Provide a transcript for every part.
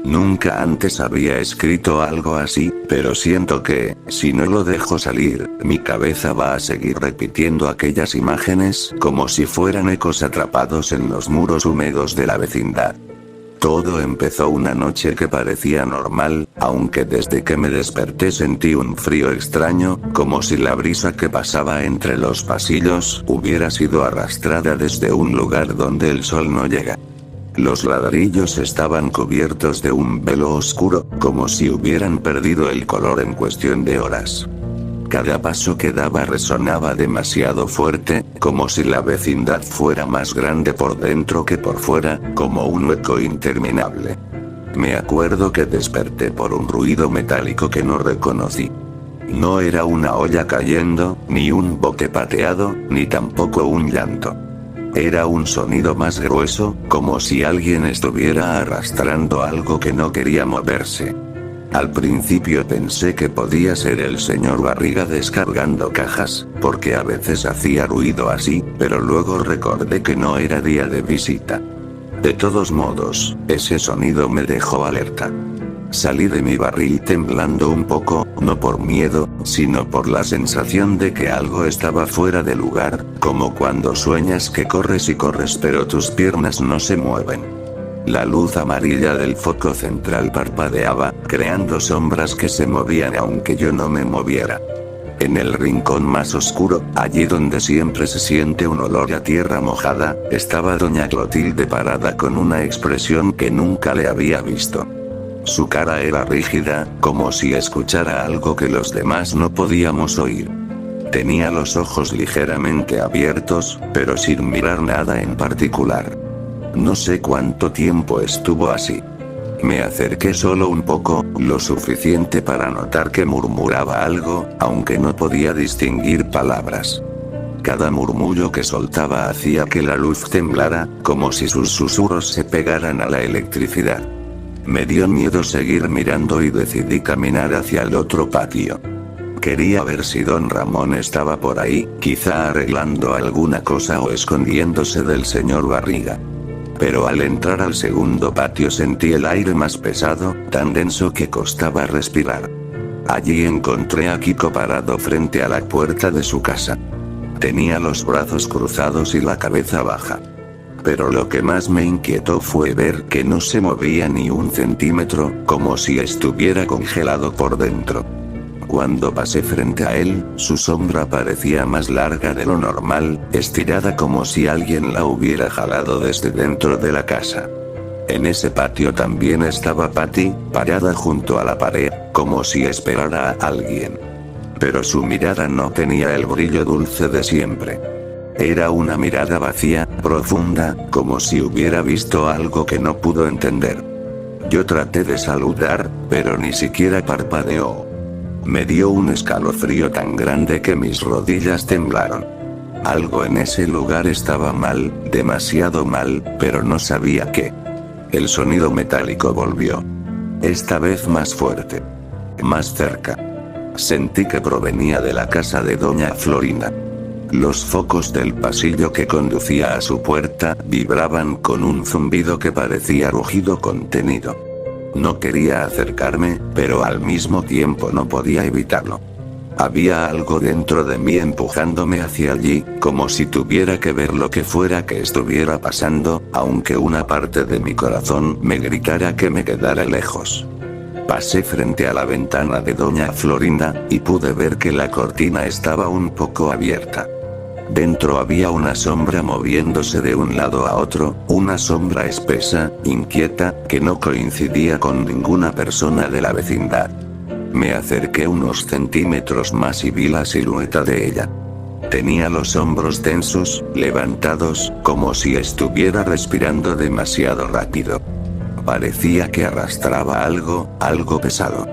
Nunca antes había escrito algo así, pero siento que, si no lo dejo salir, mi cabeza va a seguir repitiendo aquellas imágenes como si fueran ecos atrapados en los muros húmedos de la vecindad. Todo empezó una noche que parecía normal, aunque desde que me desperté sentí un frío extraño, como si la brisa que pasaba entre los pasillos hubiera sido arrastrada desde un lugar donde el sol no llega. Los ladrillos estaban cubiertos de un velo oscuro, como si hubieran perdido el color en cuestión de horas. Cada paso que daba resonaba demasiado fuerte, como si la vecindad fuera más grande por dentro que por fuera, como un eco interminable. Me acuerdo que desperté por un ruido metálico que no reconocí. No era una olla cayendo, ni un bote pateado, ni tampoco un llanto. Era un sonido más grueso, como si alguien estuviera arrastrando algo que no quería moverse. Al principio pensé que podía ser el señor Barriga descargando cajas, porque a veces hacía ruido así, pero luego recordé que no era día de visita. De todos modos, ese sonido me dejó alerta. Salí de mi barril temblando un poco, no por miedo, sino por la sensación de que algo estaba fuera de lugar, como cuando sueñas que corres y corres pero tus piernas no se mueven. La luz amarilla del foco central parpadeaba, creando sombras que se movían aunque yo no me moviera. En el rincón más oscuro, allí donde siempre se siente un olor a tierra mojada, estaba doña Clotilde parada con una expresión que nunca le había visto. Su cara era rígida, como si escuchara algo que los demás no podíamos oír. Tenía los ojos ligeramente abiertos, pero sin mirar nada en particular. No sé cuánto tiempo estuvo así. Me acerqué solo un poco, lo suficiente para notar que murmuraba algo, aunque no podía distinguir palabras. Cada murmullo que soltaba hacía que la luz temblara, como si sus susurros se pegaran a la electricidad. Me dio miedo seguir mirando y decidí caminar hacia el otro patio. Quería ver si don Ramón estaba por ahí, quizá arreglando alguna cosa o escondiéndose del señor Barriga. Pero al entrar al segundo patio sentí el aire más pesado, tan denso que costaba respirar. Allí encontré a Kiko parado frente a la puerta de su casa. Tenía los brazos cruzados y la cabeza baja. Pero lo que más me inquietó fue ver que no se movía ni un centímetro, como si estuviera congelado por dentro. Cuando pasé frente a él, su sombra parecía más larga de lo normal, estirada como si alguien la hubiera jalado desde dentro de la casa. En ese patio también estaba Patty, parada junto a la pared, como si esperara a alguien. Pero su mirada no tenía el brillo dulce de siempre. Era una mirada vacía, profunda, como si hubiera visto algo que no pudo entender. Yo traté de saludar, pero ni siquiera parpadeó. Me dio un escalofrío tan grande que mis rodillas temblaron. Algo en ese lugar estaba mal, demasiado mal, pero no sabía qué. El sonido metálico volvió. Esta vez más fuerte. Más cerca. Sentí que provenía de la casa de doña Florinda. Los focos del pasillo que conducía a su puerta vibraban con un zumbido que parecía rugido contenido. No quería acercarme, pero al mismo tiempo no podía evitarlo. Había algo dentro de mí empujándome hacia allí, como si tuviera que ver lo que fuera que estuviera pasando, aunque una parte de mi corazón me gritara que me quedara lejos. Pasé frente a la ventana de doña Florinda, y pude ver que la cortina estaba un poco abierta. Dentro había una sombra moviéndose de un lado a otro, una sombra espesa, inquieta, que no coincidía con ninguna persona de la vecindad. Me acerqué unos centímetros más y vi la silueta de ella. Tenía los hombros tensos, levantados, como si estuviera respirando demasiado rápido. Parecía que arrastraba algo pesado.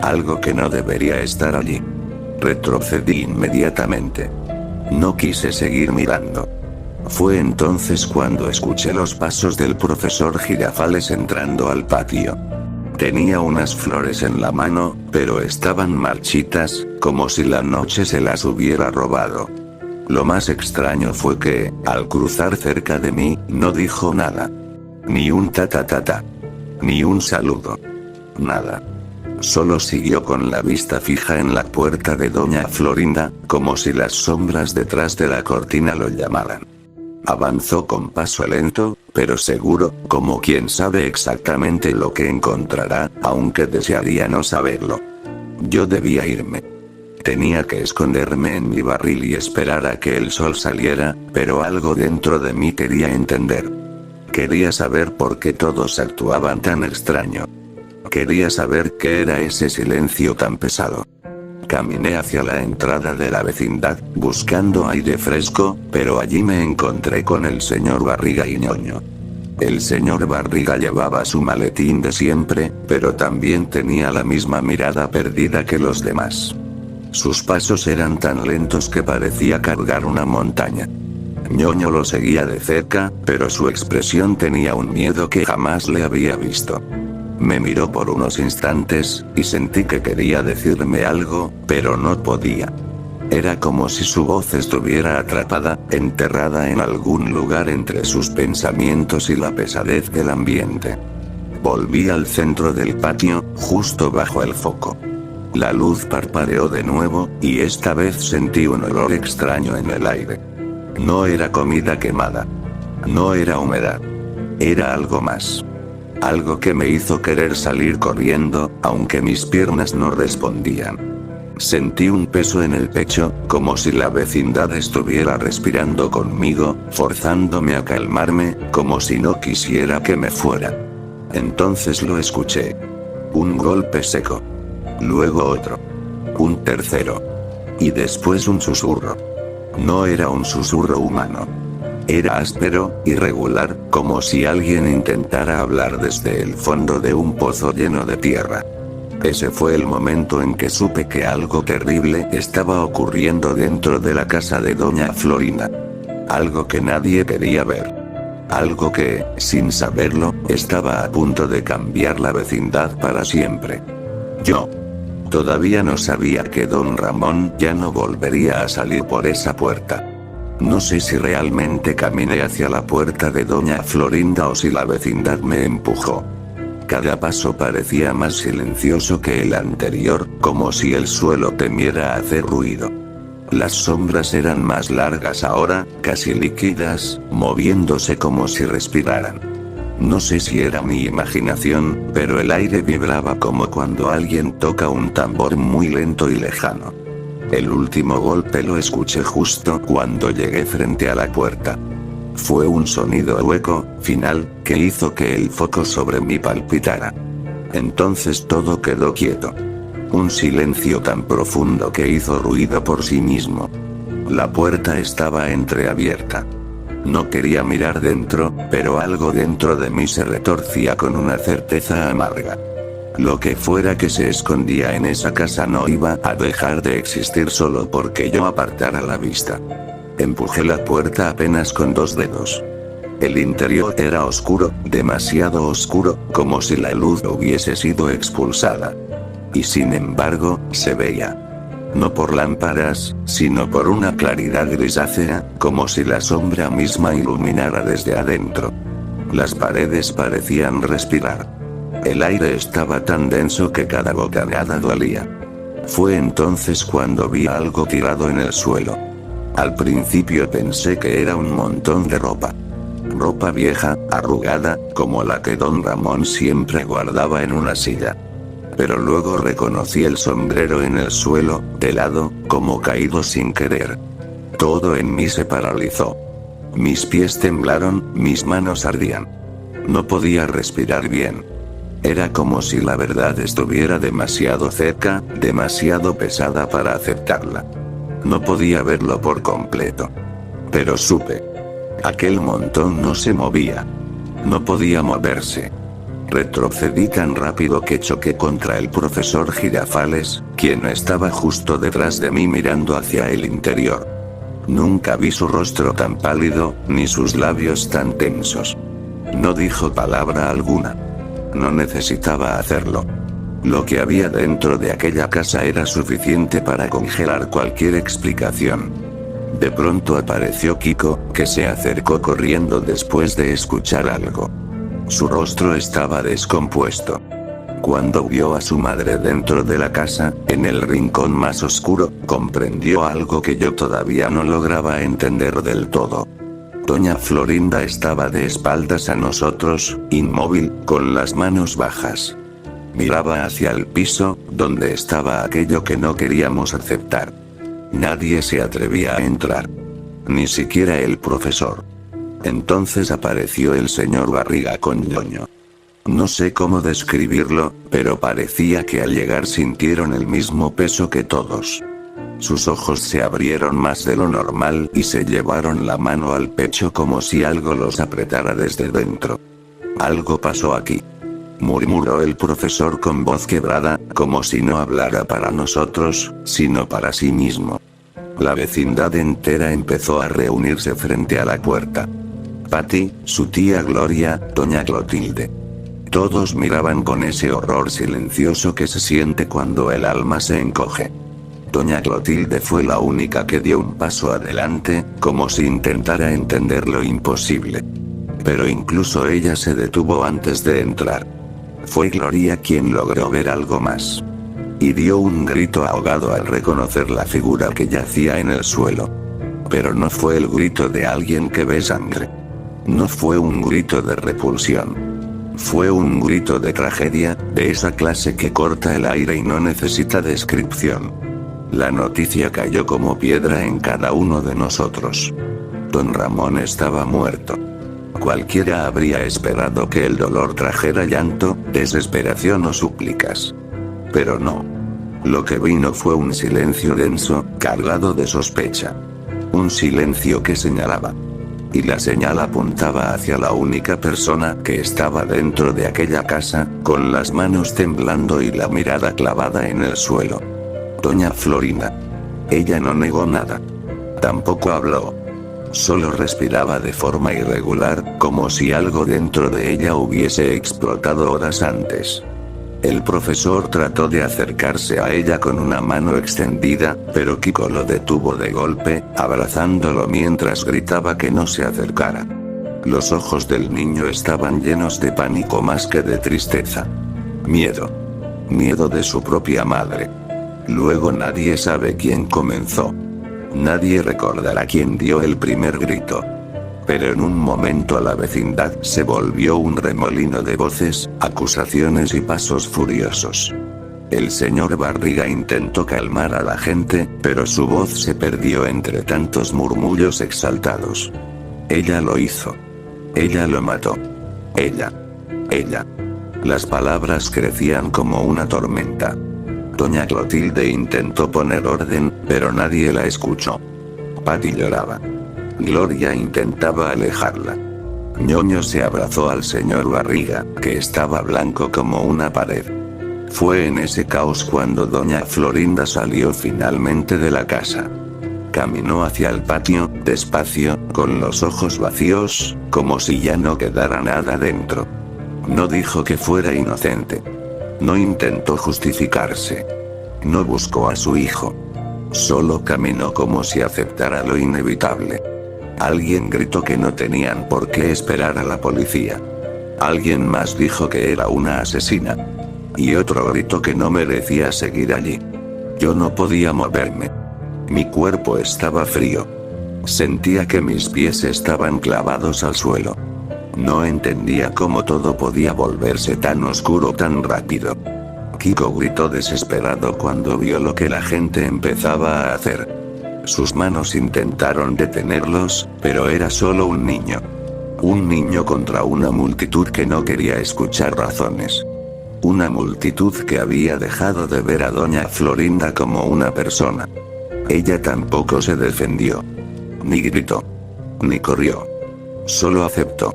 Algo que no debería estar allí. Retrocedí inmediatamente. No quise seguir mirando. Fue entonces cuando escuché los pasos del profesor Girafales entrando al patio. Tenía unas flores en la mano, pero estaban marchitas, como si la noche se las hubiera robado. Lo más extraño fue que, al cruzar cerca de mí, no dijo nada. Ni un ta ta ta ta. Ni un saludo. Nada. Solo siguió con la vista fija en la puerta de doña Florinda, como si las sombras detrás de la cortina lo llamaran. Avanzó con paso lento, pero seguro, como quien sabe exactamente lo que encontrará, aunque desearía no saberlo. Yo debía irme. Tenía que esconderme en mi barril y esperar a que el sol saliera, pero algo dentro de mí quería entender. Quería saber por qué todos actuaban tan extraño. Quería saber qué era ese silencio tan pesado. Caminé hacia la entrada de la vecindad, buscando aire fresco, pero allí me encontré con el señor Barriga y Ñoño. El señor Barriga llevaba su maletín de siempre, pero también tenía la misma mirada perdida que los demás. Sus pasos eran tan lentos que parecía cargar una montaña. Ñoño lo seguía de cerca, pero su expresión tenía un miedo que jamás le había visto. Me miró por unos instantes, y sentí que quería decirme algo, pero no podía. Era como si su voz estuviera atrapada, enterrada en algún lugar entre sus pensamientos y la pesadez del ambiente. Volví al centro del patio, justo bajo el foco. La luz parpadeó de nuevo, y esta vez sentí un olor extraño en el aire. No era comida quemada. No era humedad. Era algo más. Algo que me hizo querer salir corriendo, aunque mis piernas no respondían. Sentí un peso en el pecho, como si la vecindad estuviera respirando conmigo, forzándome a calmarme, como si no quisiera que me fuera. Entonces lo escuché. Un golpe seco. Luego otro. Un tercero. Y después un susurro. No era un susurro humano. Era áspero, irregular, como si alguien intentara hablar desde el fondo de un pozo lleno de tierra. Ese fue el momento en que supe que algo terrible estaba ocurriendo dentro de la casa de doña Florinda. Algo que nadie quería ver. Algo que, sin saberlo, estaba a punto de cambiar la vecindad para siempre. Yo todavía no sabía que don Ramón ya no volvería a salir por esa puerta. No sé si realmente caminé hacia la puerta de doña Florinda o si la vecindad me empujó. Cada paso parecía más silencioso que el anterior, como si el suelo temiera hacer ruido. Las sombras eran más largas ahora, casi líquidas, moviéndose como si respiraran. No sé si era mi imaginación, pero el aire vibraba como cuando alguien toca un tambor muy lento y lejano. El último golpe lo escuché justo cuando llegué frente a la puerta. Fue un sonido hueco, final, que hizo que el foco sobre mí palpitara. Entonces todo quedó quieto. Un silencio tan profundo que hizo ruido por sí mismo. La puerta estaba entreabierta. No quería mirar dentro, pero algo dentro de mí se retorcía con una certeza amarga. Lo que fuera que se escondía en esa casa no iba a dejar de existir solo porque yo apartara la vista. Empujé la puerta apenas con 2 dedos. El interior era oscuro, demasiado oscuro, como si la luz hubiese sido expulsada. Y sin embargo, se veía. No por lámparas, sino por una claridad grisácea, como si la sombra misma iluminara desde adentro. Las paredes parecían respirar. El aire estaba tan denso que cada bocanada dolía. Fue entonces cuando vi algo tirado en el suelo. Al principio pensé que era un montón de ropa. Ropa vieja, arrugada, como la que don Ramón siempre guardaba en una silla. Pero luego reconocí el sombrero en el suelo, de lado, como caído sin querer. Todo en mí se paralizó. Mis pies temblaron, mis manos ardían. No podía respirar bien. Era como si la verdad estuviera demasiado cerca, demasiado pesada para aceptarla. No podía verlo por completo. Pero supe. Aquel montón no se movía. No podía moverse. Retrocedí tan rápido que choqué contra el profesor Girafales, quien estaba justo detrás de mí mirando hacia el interior. Nunca vi su rostro tan pálido, ni sus labios tan tensos. No dijo palabra alguna. No necesitaba hacerlo. Lo que había dentro de aquella casa era suficiente para congelar cualquier explicación. De pronto apareció Kiko, que se acercó corriendo después de escuchar algo. Su rostro estaba descompuesto. Cuando vio a su madre dentro de la casa, en el rincón más oscuro, comprendió algo que yo todavía no lograba entender del todo. Doña Florinda estaba de espaldas a nosotros, inmóvil, con las manos bajas. Miraba hacia el piso, donde estaba aquello que no queríamos aceptar. Nadie se atrevía a entrar. Ni siquiera el profesor. Entonces apareció el señor Barriga con ñoño. No sé cómo describirlo, pero parecía que al llegar sintieron el mismo peso que todos. Sus ojos se abrieron más de lo normal y se llevaron la mano al pecho como si algo los apretara desde dentro. Algo pasó aquí, murmuró el profesor con voz quebrada, como si no hablara para nosotros, sino para sí mismo. La vecindad entera empezó a reunirse frente a la puerta. Patty, su tía Gloria, doña Clotilde. Todos miraban con ese horror silencioso que se siente cuando el alma se encoge. Doña Clotilde fue la única que dio un paso adelante, como si intentara entender lo imposible. Pero incluso ella se detuvo antes de entrar. Fue Gloria quien logró ver algo más. Y dio un grito ahogado al reconocer la figura que yacía en el suelo. Pero no fue el grito de alguien que ve sangre. No fue un grito de repulsión. Fue un grito de tragedia, de esa clase que corta el aire y no necesita descripción. La noticia cayó como piedra en cada uno de nosotros. Don Ramón estaba muerto. Cualquiera habría esperado que el dolor trajera llanto, desesperación o súplicas. Pero no. Lo que vino fue un silencio denso, cargado de sospecha. Un silencio que señalaba. Y la señal apuntaba hacia la única persona que estaba dentro de aquella casa, con las manos temblando y la mirada clavada en el suelo. Doña Florinda. Ella no negó nada. Tampoco habló. Solo respiraba de forma irregular, como si algo dentro de ella hubiese explotado horas antes. El profesor trató de acercarse a ella con una mano extendida, pero Kiko lo detuvo de golpe, abrazándolo mientras gritaba que no se acercara. Los ojos del niño estaban llenos de pánico más que de tristeza. Miedo. Miedo de su propia madre. Luego nadie sabe quién comenzó. Nadie recordará quién dio el primer grito. Pero en un momento la vecindad se volvió un remolino de voces, acusaciones y pasos furiosos. El señor Barriga intentó calmar a la gente, pero su voz se perdió entre tantos murmullos exaltados. Ella lo hizo. Ella lo mató. Ella. Las palabras crecían como una tormenta. Doña Clotilde intentó poner orden, pero nadie la escuchó. Patty lloraba. Gloria intentaba alejarla. ñoño se abrazó al señor Barriga, que estaba blanco como una pared. Fue en ese caos cuando doña Florinda salió finalmente de la casa. Caminó hacia el patio, despacio, con los ojos vacíos, como si ya no quedara nada dentro. No dijo que fuera inocente. No intentó justificarse. No buscó a su hijo. Solo caminó como si aceptara lo inevitable. Alguien gritó que no tenían por qué esperar a la policía. Alguien más dijo que era una asesina. Y otro gritó que no merecía seguir allí. Yo no podía moverme. Mi cuerpo estaba frío. Sentía que mis pies estaban clavados al suelo. No entendía cómo todo podía volverse tan oscuro tan rápido. Kiko gritó desesperado cuando vio lo que la gente empezaba a hacer. Sus manos intentaron detenerlos, pero era solo un niño. Un niño contra una multitud que no quería escuchar razones. Una multitud que había dejado de ver a doña Florinda como una persona. Ella tampoco se defendió. Ni gritó. Ni corrió. Solo aceptó.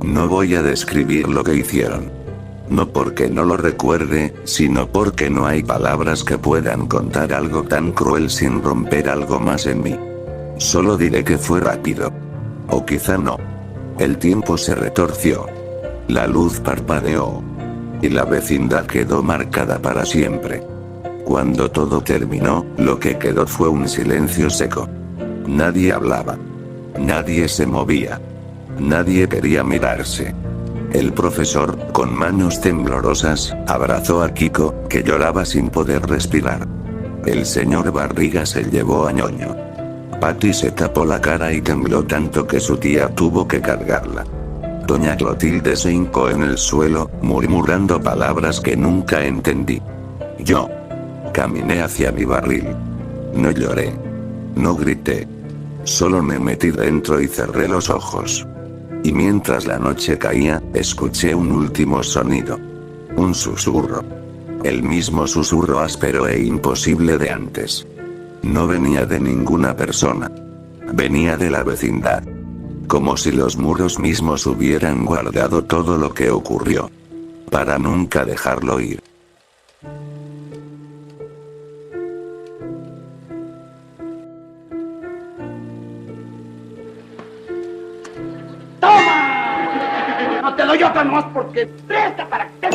No voy a describir lo que hicieron. No porque no lo recuerde, sino porque no hay palabras que puedan contar algo tan cruel sin romper algo más en mí. Solo diré que fue rápido. O quizá no. El tiempo se retorció. La luz parpadeó. Y la vecindad quedó marcada para siempre. Cuando todo terminó, lo que quedó fue un silencio seco. Nadie hablaba. Nadie se movía. Nadie quería mirarse. El profesor, con manos temblorosas, abrazó a Kiko, que lloraba sin poder respirar. El señor Barriga se llevó a Ñoño. Patty se tapó la cara y tembló tanto que su tía tuvo que cargarla. Doña Clotilde se hincó en el suelo, murmurando palabras que nunca entendí. Yo caminé hacia mi barril. No lloré. No grité. Solo me metí dentro y cerré los ojos. Y mientras la noche caía, escuché un último sonido. Un susurro. El mismo susurro áspero e imposible de antes. No venía de ninguna persona. Venía de la vecindad. Como si los muros mismos hubieran guardado todo lo que ocurrió. Para nunca dejarlo ir. ¡Toma! No te doy otra nomás porque presta para que...